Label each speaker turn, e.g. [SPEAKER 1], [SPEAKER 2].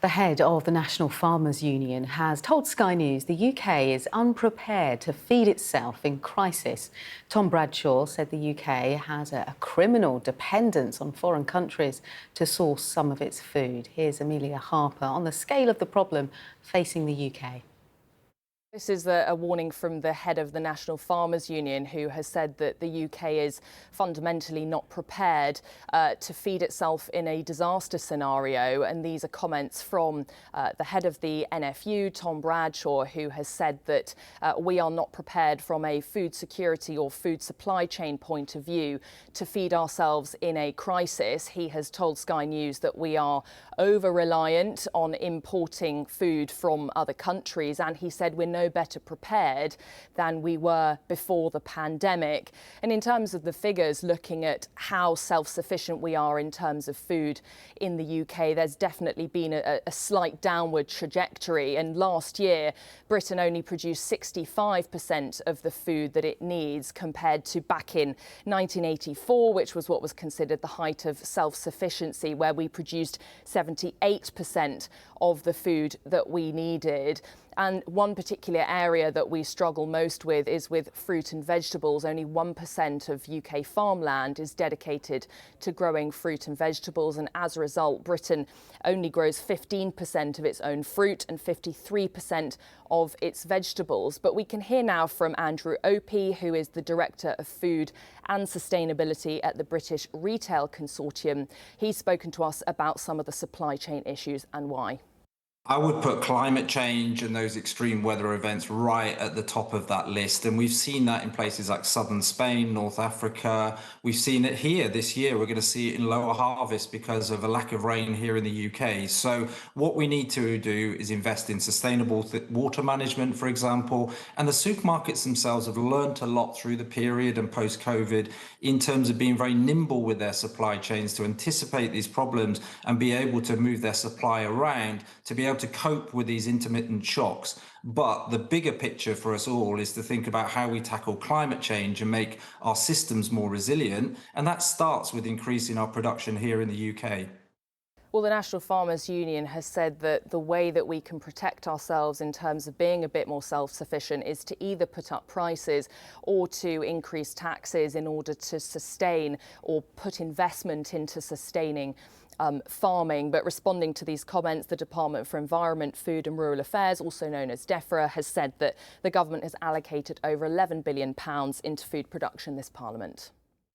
[SPEAKER 1] The head of the National Farmers Union has told Sky News the UK is unprepared to feed itself in crisis. Tom Bradshaw said the UK has a criminal dependence on foreign countries to source some of its food. Here's Amelia Harper on the scale of the problem facing the UK.
[SPEAKER 2] This is a warning from the head of the National Farmers Union, who has said that the UK is fundamentally not prepared to feed itself in a disaster scenario. And these are comments from the head of the NFU, Tom Bradshaw, who has said that we are not prepared from a food security or food supply chain point of view to feed ourselves in a crisis. He has told Sky News that we are over-reliant on importing food from other countries, and he said we're no better prepared than we were before the pandemic. And in terms of the figures, looking at how self-sufficient we are in terms of food in the UK, there's definitely been a slight downward trajectory. And last year, Britain only produced 65% of the food that it needs, compared to back in 1984, which was what was considered the height of self-sufficiency, where we produced 78% of the food that we needed. And one particular area that we struggle most with is with fruit and vegetables. Only 1% of UK farmland is dedicated to growing fruit and vegetables. And as a result, Britain only grows 15% of its own fruit and 53% of its vegetables. But we can hear now from Andrew Opie, who is the Director of Food and Sustainability at the British Retail Consortium. He's spoken to us about some of the supply chain issues and why.
[SPEAKER 3] I would put climate change and those extreme weather events right at the top of that list. And we've seen that in places like southern Spain, North Africa. We've seen it here this year. We're going to see it in lower harvest because of a lack of rain here in the UK. So what we need to do is invest in sustainable water management, for example. And the supermarkets themselves have learned a lot through the period and post-COVID in terms of being very nimble with their supply chains to anticipate these problems and be able to move their supply around to be able to cope with these intermittent shocks. But the bigger picture for us all is to think about how we tackle climate change and make our systems more resilient. And that starts with increasing our production here in the UK.
[SPEAKER 2] Well, the National Farmers Union has said that the way that we can protect ourselves in terms of being a bit more self-sufficient is to either put up prices or to increase taxes in order to sustain or put investment into sustaining farming. But responding to these comments, the Department for Environment, Food and Rural Affairs, also known as DEFRA, has said that the government has allocated over £11 billion into food production this Parliament.